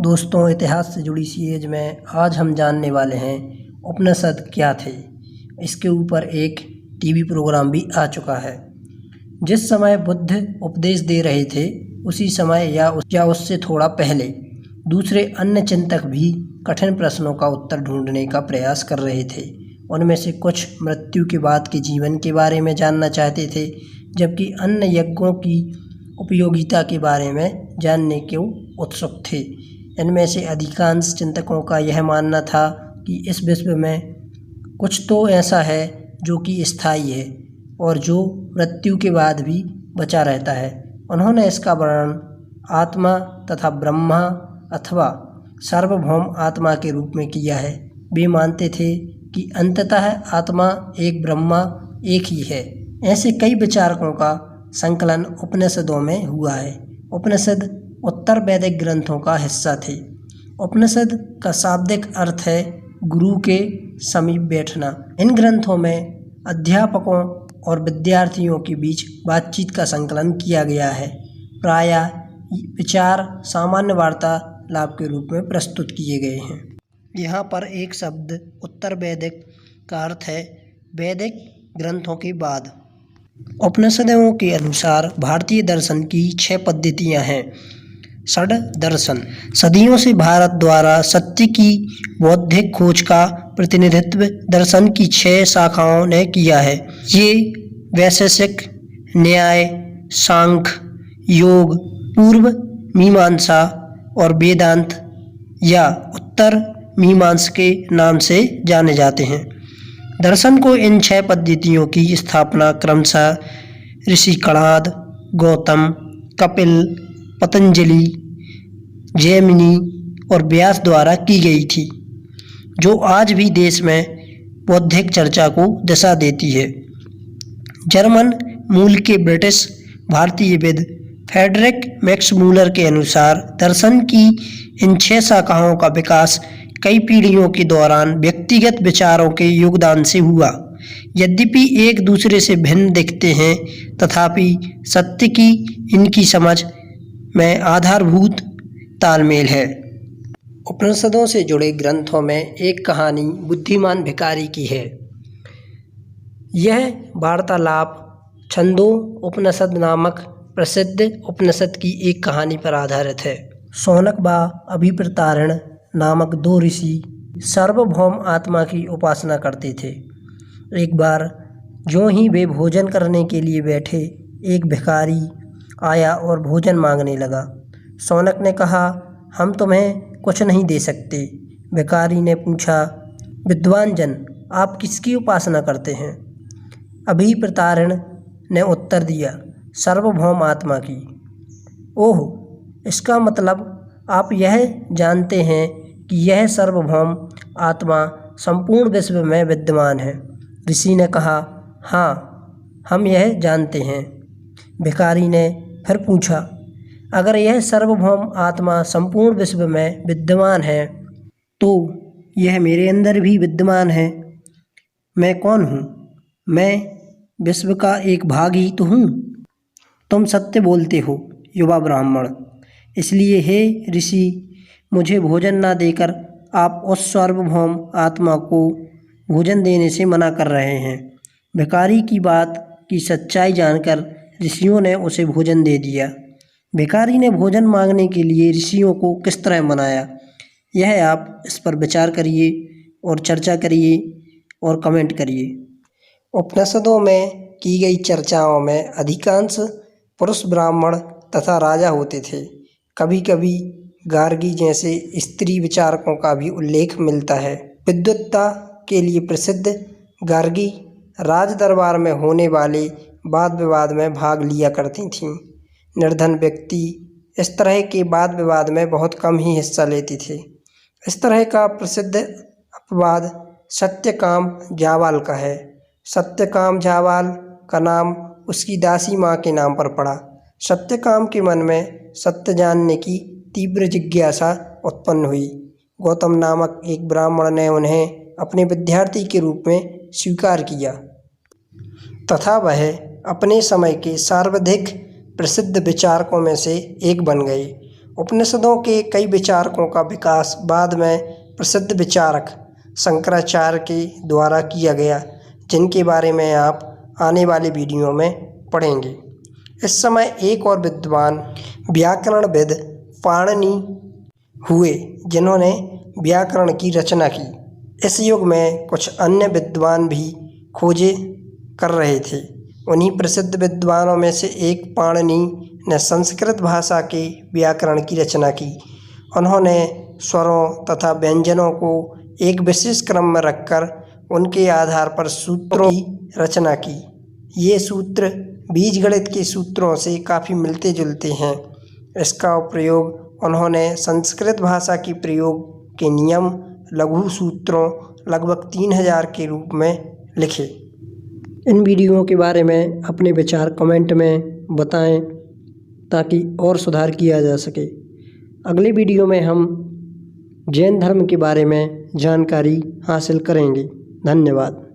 दोस्तों, इतिहास से जुड़ी सीरीज में आज हम जानने वाले हैं उपनिषद क्या थे। इसके ऊपर एक टीवी प्रोग्राम भी आ चुका है। जिस समय बुद्ध उपदेश दे रहे थे उसी समय या उससे थोड़ा पहले दूसरे अन्य चिंतक भी कठिन प्रश्नों का उत्तर ढूंढने का प्रयास कर रहे थे। उनमें से कुछ मृत्यु के बाद के जीवन के बारे में जानना चाहते थे, जबकि अन्य यज्ञों की उपयोगिता के बारे में जानने के उत्सुक थे। इनमें से अधिकांश चिंतकों का यह मानना था कि इस विश्व में कुछ तो ऐसा है जो कि स्थायी है और जो मृत्यु के बाद भी बचा रहता है। उन्होंने इसका वर्णन आत्मा तथा ब्रह्मा अथवा सार्वभौम आत्मा के रूप में किया है। वे मानते थे कि अंततः आत्मा एक ब्रह्मा एक ही है। ऐसे कई विचारकों का संकलन उपनिषदों में हुआ है। उपनिषद उत्तर वैदिक ग्रंथों का हिस्सा थे। उपनिषद का शाब्दिक अर्थ है गुरु के समीप बैठना। इन ग्रंथों में अध्यापकों और विद्यार्थियों के बीच बातचीत का संकलन किया गया है। प्रायः विचार सामान्य वार्तालाप के रूप में प्रस्तुत किए गए हैं। यहाँ पर एक शब्द उत्तर वैदिक का अर्थ है वैदिक ग्रंथों के बाद। उपनिषदों के अनुसार भारतीय दर्शन की 6 पद्धतियाँ हैं। षड दर्शन सदियों से भारत द्वारा सत्य की बौद्धिक खोज का प्रतिनिधित्व दर्शन की 6 शाखाओं ने किया है। ये वैशेषिक, न्याय, सांख्य, योग, पूर्व मीमांसा और वेदांत या उत्तर मीमांसा के नाम से जाने जाते हैं। दर्शन को इन 6 पद्धतियों की स्थापना क्रमशः ऋषि कणाद, गौतम, कपिल, पतंजलि, जैमिनी और व्यास द्वारा की गई थी, जो आज भी देश में बौद्धिक चर्चा को दिशा देती है। जर्मन मूल के ब्रिटिश भारतीय विद फ्रेडरिक मैक्स मूलर के अनुसार दर्शन की इन 6 शाखाओं का विकास कई पीढ़ियों के दौरान व्यक्तिगत विचारों के योगदान से हुआ। यद्यपि एक दूसरे से भिन्न दिखते हैं, तथापि सत्य की इनकी समझ में आधारभूत तालमेल है। उपनिषदों से जुड़े ग्रंथों में एक कहानी बुद्धिमान भिखारी की है। यह वार्तालाप छंदो उपनिषद नामक प्रसिद्ध उपनिषद की एक कहानी पर आधारित है। शौनक व अभिप्रतारिण नामक 2 ऋषि सार्वभौम आत्मा की उपासना करते थे। एक बार जो ही वे भोजन करने के लिए बैठे, एक भिखारी आया और भोजन मांगने लगा। शौनक ने कहा, हम तुम्हें कुछ नहीं दे सकते। भिखारी ने पूछा, विद्वान जन, आप किसकी उपासना करते हैं? अभिप्रतारिण ने उत्तर दिया, सार्वभौम आत्मा की। ओह, इसका मतलब आप यह जानते हैं कि यह सार्वभौम आत्मा संपूर्ण विश्व में विद्यमान है। ऋषि ने कहा, हाँ, हम यह जानते हैं। भिखारी ने फिर पूछा, अगर यह सार्वभौम आत्मा संपूर्ण विश्व में विद्यमान है तो यह मेरे अंदर भी विद्यमान है। मैं कौन हूँ? मैं विश्व का एक भाग ही तो हूँ। तुम सत्य बोलते हो युवा ब्राह्मण। इसलिए हे ऋषि, मुझे भोजन ना देकर आप उस सार्वभौम आत्मा को भोजन देने से मना कर रहे हैं। भिखारी की बात की सच्चाई जानकर ऋषियों ने उसे भोजन दे दिया। भिखारी ने भोजन मांगने के लिए ऋषियों को किस तरह मनाया, यह आप इस पर विचार करिए और चर्चा करिए और कमेंट करिए। उपनिषदों में की गई चर्चाओं में अधिकांश पुरुष ब्राह्मण तथा राजा होते थे। कभी कभी गार्गी जैसे स्त्री विचारकों का भी उल्लेख मिलता है। विद्वत्ता के लिए प्रसिद्ध गार्गी राज दरबार में होने वाले वाद विवाद में भाग लिया करती थीं। निर्धन व्यक्ति इस तरह के वाद विवाद में बहुत कम ही हिस्सा लेते थे। इस तरह का प्रसिद्ध अपवाद सत्यकाम जावाल का है। सत्यकाम जावाल का नाम उसकी दासी माँ के नाम पर पड़ा। सत्यकाम के मन में सत्य जानने की तीव्र जिज्ञासा उत्पन्न हुई। गौतम नामक एक ब्राह्मण ने उन्हें अपने विद्यार्थी के रूप में स्वीकार किया तथा वह अपने समय के सर्वाधिक प्रसिद्ध विचारकों में से एक बन गए। उपनिषदों के कई विचारकों का विकास बाद में प्रसिद्ध विचारक शंकराचार्य के द्वारा किया गया, जिनके बारे में आप आने वाले वीडियो में पढ़ेंगे। इस समय एक और विद्वान व्याकरणविद पाणिनि हुए, जिन्होंने व्याकरण की रचना की। इस युग में कुछ अन्य विद्वान भी खोजें कर रहे थे। उन्हीं प्रसिद्ध विद्वानों में से एक पाणिनि ने संस्कृत भाषा के व्याकरण की रचना की। उन्होंने स्वरों तथा व्यंजनों को एक विशेष क्रम में रखकर उनके आधार पर सूत्रों की रचना की। ये सूत्र बीजगणित के सूत्रों से काफ़ी मिलते जुलते हैं। इसका प्रयोग उन्होंने संस्कृत भाषा की प्रयोग के नियम लघु सूत्रों लगभग 3000 के रूप में लिखे। इन वीडियो के बारे में अपने विचार कमेंट में बताएं ताकि और सुधार किया जा सके। अगले वीडियो में हम जैन धर्म के बारे में जानकारी हासिल करेंगे। धन्यवाद।